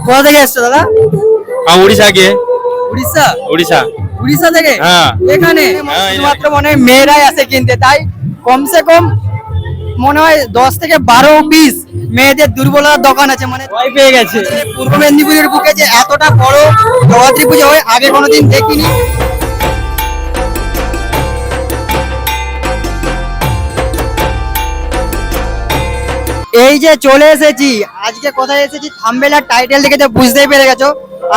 কোথা থেকে এসছো দাদা? উড়িষ্যা কে উড়িষ্যা। উড়িষ্যা উড়িষ্যা থেকে হ্যাঁ। এখানে হ্যাঁ, শুধুমাত্র মনে হয় মেয়েরাই আসে কিনতে, তাই কমসে কম মনে হয় 10 থেকে 12 পিস মেয়েদের দুর্বলতার দোকান আছে। মানে ভয় পেয়ে গেছে। পূর্ব মেদিনীপুরের বুকে যে এতটা বড় জগদ্ধাত্রী পুজো হয় আগে কোনোদিন দেখিনি। এই যে চলে এসেছি, আজকে কোথায় এসেছি থাম্বনেল আর টাইটেল দেখে তো বুঝতেই পেরে গেছো।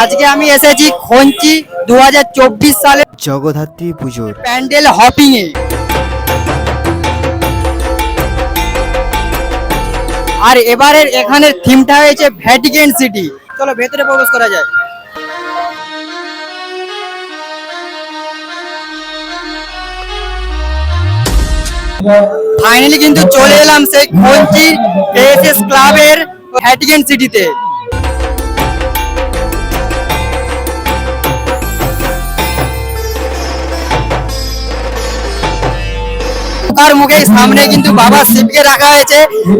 আজকে আমি এসেছি খঞ্চি 2024 সালে জগদ্ধাত্রী পুজোর প্যান্ডেল হপিং এ। আর এবারের এখানের থিমটা হয়েছে ভ্যাটিকান সিটি। চলো ভেতরে প্রবেশ করা যায়। ফাইনালি কিন্তু চলে এলাম সেই খঞ্চি এএসএস ক্লাবের ভ্যাটিকান সিটিতে। তার মুখে সামনে কিন্তু বাবা শিবকে রাখা হয়েছে,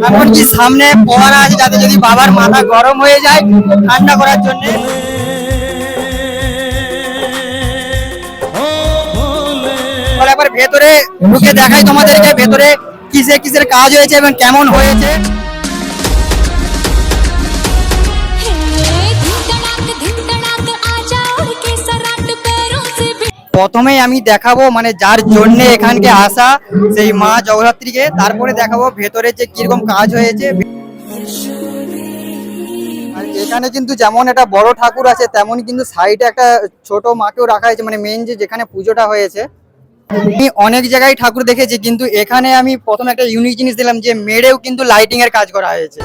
এমনকি সামনে ফোয়ারা আছে যাতে যদি বাবার মাথা গরম হয়ে যায় ঠান্ডা করার জন্য। একবার ভেতরে ঢুকে দেখাই তোমাদেরকে ভেতরে কিসের কিসের কাজ হয়েছে এবং কেমন হয়েছে। প্রথমেই আমি দেখাবো মানে যার জন্য এখানকে আসা সেই মা জগদ্ধাত্রীকে, তারপরে দেখাবো ভেতরে যে কিরকম কাজ হয়েছে। আর এখানে কিন্তু যেমন একটা বড় ঠাকুর আছে তেমনই কিন্তু সাইডে একটা ছোট মাকেও রাখা হয়েছে, মানে মেন যে যেখানে পুজোটা হয়েছে। আমি অনেক জায়গায় ঠাকুর দেখেছি কিন্তু এখানে আমি প্রথম একটা ইউনিক জিনিস দিলাম যে মেড়েও কিন্তু লাইটিং এর কাজ করা হয়েছে।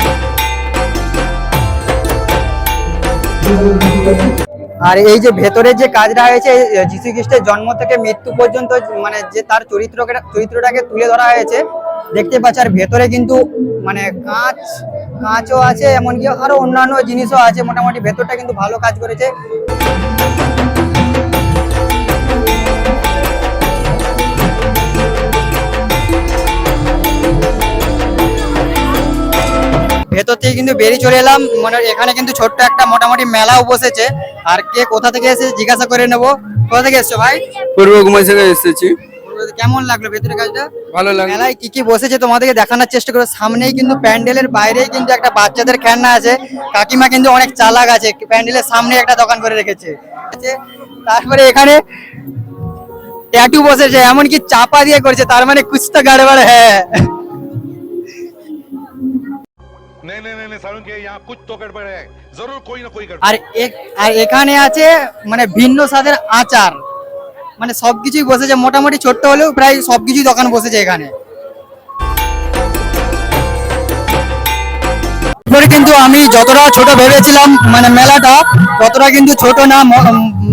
আর এই যে ভেতরে যে কাজটা হয়েছে যীশু খ্রিস্টের জন্ম থেকে মৃত্যু পর্যন্ত মানে যে তার চরিত্রটাকে তুলে ধরা হয়েছে দেখতে পাচ্ছি। আর ভেতরে কিন্তু মানে কাঁচও আছে, এমনকি আরো অন্যান্য জিনিসও আছে। মোটামুটি ভেতরটা কিন্তু ভালো কাজ করেছে। ভেতর থেকে কিন্তু বেরিয়ে চলে এলাম, মানে এখানে কিন্তু ছোট্ট একটা মোটামুটি মেলাও বসেছে। আর কে কোথা থেকে এসে জিজ্ঞাসা করে নেবো। কোথা থেকে এসছো ভাই? পূর্ব কুমার থেকে এসেছি। কেমন লাগলো ভেতরে কাজটা? ভালো লাগলো। মেলায় কি কি বসেছে তোমাদেরকে দেখানোর চেষ্টা করো। সামনেই কিন্তু প্যান্ডেলের বাইরেই কিন্তু একটা বাচ্চাদের খেলনা আছে। কাকিমা কিন্তু অনেক চালাক আছে, প্যান্ডেলের সামনে একটা দোকান করে রেখেছে। তারপরে এখানে ট্যাটু বসেছে, এমনকি চাপা দিয়ে করেছে, তার মানে কুছ তো গড়বড় হ্যাঁ। আর এখানে আছে মানে ভিন্ন স্বাদের আচার, মানে সবকিছুই বসেছে। মোটামুটি ছোট্ট হলেও প্রায় সবকিছুই দোকান বসেছে এখানে। কিন্তু আমি যতটা ছোট ভেবেছিলাম মানে মেলাটা ততটা কিন্তু ছোট না।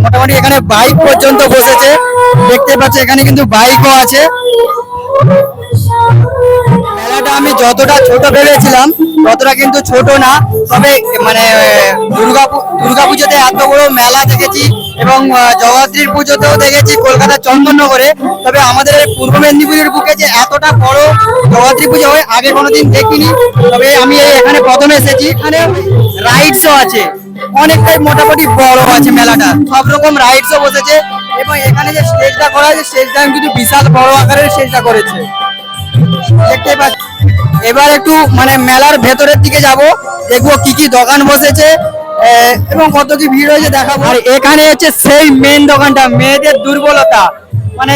মোটামুটি এখানে বাইক পর্যন্ত বসেছে, দেখতে পাচ্ছি এখানে কিন্তু বাইকও আছে। মেলাটা আমি যতটা ছোট ভেবেছিলাম ততটা কিন্তু ছোট না। তবে মানে দুর্গাপুজোতে এত বড় মেলা দেখেছি এবং জগদ্ধাত্রীর পুজোতেও দেখেছি কলকাতার চন্দননগরে। তবে আমাদের পূর্ব মেদিনীপুরের বুকে যে এতটা বড় জগদ্ধাত্রী পুজো হয় আগে কোনোদিন দেখিনি। তবে আমি এখানে প্রথম এসেছি। এখানে রাইডসও আছে, অনেকটাই মোটামুটি বড় আছে মেলাটা, সব রকম রাইডসও বসেছে। এবং এখানে যে স্টেজটা করা হয়েছে সেজটা কিন্তু বিশাল বড় আকারের স্টেজটা করেছে দেখতে পাচ্ছি। এবার একটু মানে মেলার ভেতরের দিকে যাব, দেখবো কি কি দোকান বসেছে এবং কত কি ভিড় হয়েছে দেখাবো। আর এখানে হচ্ছে সেই মেন দোকানটা, মেয়েদের দুর্বলতা। মানে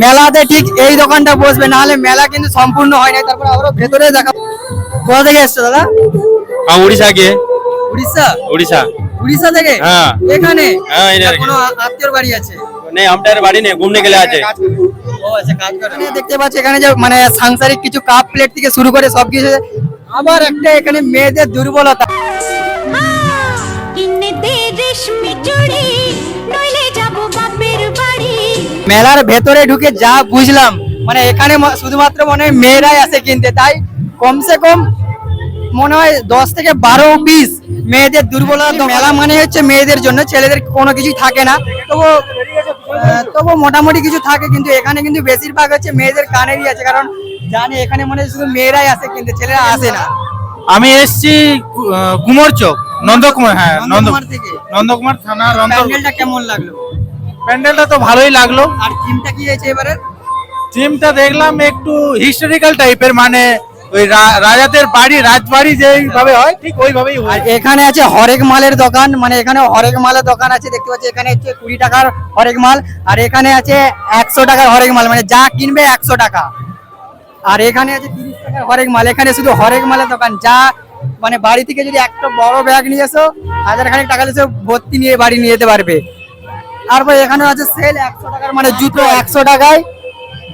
মেলাতে ঠিক এই দোকানটা বসবে, নাহলে মেলা কিন্তু সম্পূর্ণ হয় না। তারপর আরো ভেতরে দেখাবো। কোথা থেকে এসছো দাদা? উড়িষ্যা কে উড়িষ্যা। উড়িষ্যা উড়িষ্যা থেকে হ্যাঁ। এখানে হ্যাঁ, কোনো আত্মীয়র বাড়ি আছে? नहीं हमारे बाड़ी नहीं घूमने के लिए आते। ও আচ্ছা, কাজ করে। দেখতে পাচ্ছি এখানে যে মানে সাংসারিক কিছু কাপ প্লেট থেকে শুরু করে সবকিছু। আবার একটা এখানে মেয়েদের দুর্বলতা। মেলার ভেতরে ঢুকে যা বুঝলাম মানে এখানে শুধুমাত্র মনে হয় মেয়েরাই আসে কিনতে, তাই কমসে কম মনে হয় 10 থেকে 12 পিস মেয়েদের দুর্বলতা। মেলা মানে হচ্ছে মেয়েদের জন্য, ছেলেদের কোনো কিছুই থাকে না। তবু মোটামুটি কিছু থাকে, কিন্তু এখানে কিন্তু বেশিরভাগ হচ্ছে মেয়েদের কানেরই আছে, কারণ জানি এখানে মনে হয় শুধু মেয়েরাই আসে কিন্তু ছেলেরা আসে না। আমি এসছি কুমোর চক, নন্দকুমার, হ্যাঁ নন্দকুমার থেকে। নন্দকুমার থানা প্যান্ডেলটা কেমন লাগলো? প্যান্ডেলটা তো ভালোই লাগলো। আর থিমটা কি হয়েছে এবারে? থিমটা দেখলাম একটু হিস্টোরিক্যাল টাইপের, মানে ওই রাজাদের বাড়ি, রাজবাড়ি যেইভাবে হয় ঠিক ওইভাবেই আর হয়। এখানে আছে হরেক মালের দোকান, মানে এখানে হরেক মালের দোকান আছে, দেখতে পাচ্ছি এখানে হচ্ছে 20 টাকার হরেক মাল, আর এখানে আছে 100 টাকার হরেক মাল, মানে যা কিনবে 100 টাকা। আর এখানে আছে 30 টাকার হরেক মাল, এখানে শুধু হরেক মালের দোকান, যা মানে বাড়ি থেকে যদি একটা বড় ব্যাগ নিয়ে এসো 1000 খানিক টাকা এসে ভর্তি নিয়ে বাড়ি নিয়ে যেতে পারবে। তারপর এখানে আছে সেল 100 টাকার, মানে জুতো 100 টাকায়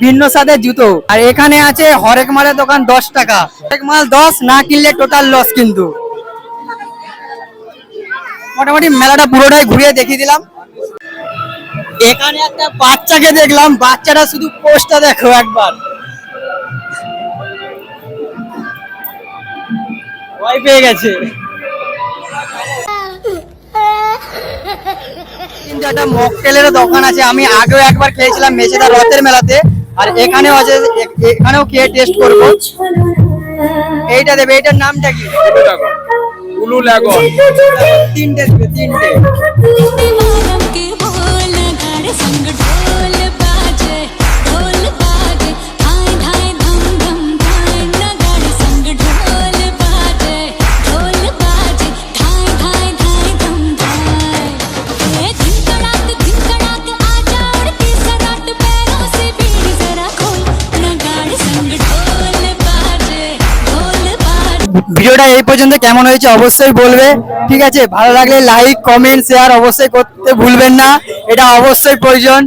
ভিন্ন স্বাদের জুতো। আর এখানে আছে হরেক মালের দোকান 10 টাকা, হরেক মাল 10, না কিনলে টোটাল লস কিন্তু। মোটামুটি মেলাটা পুরোটাই ঘুরিয়ে দেখিয়ে দিলাম। এখানে একটা বাচ্চাকে দেখলাম, বাচ্চাটা শুধু পোস্টটা দেখো একবার, ভয় পেয়ে গেছে। কিন্তু একটা মকটেলের দোকান আছে, আমি আগেও একবার খেয়েছিলাম মেছেদা রথের মেলাতে, আর এখানেও আছে, এখানেও খেয়ে টেস্ট করবো। এইটা দেবে, এইটার নামটা কি? উলু লাগো। তিনটে দেবে, তিনটে। दीवानम के बोल गाड़े संग ढोल बाजे हाय हाय धम धम धाय न गाड़े संग ढोल बाजे हाय हाय धाय धम धाय ये धिनकड़ाक आजा उड़ती सराट पैरों से बीड़ी जरा खोल न गाड़े संग ढोल बाजे ভিডিওটা এই পর্যন্ত কেমন হয়েছে অবশ্যই বলবে, ঠিক আছে? ভালো লাগলে লাইক, কমেন্ট, শেয়ার অবশ্যই করতে ভুলবেন না, এটা অবশ্যই প্রয়োজন।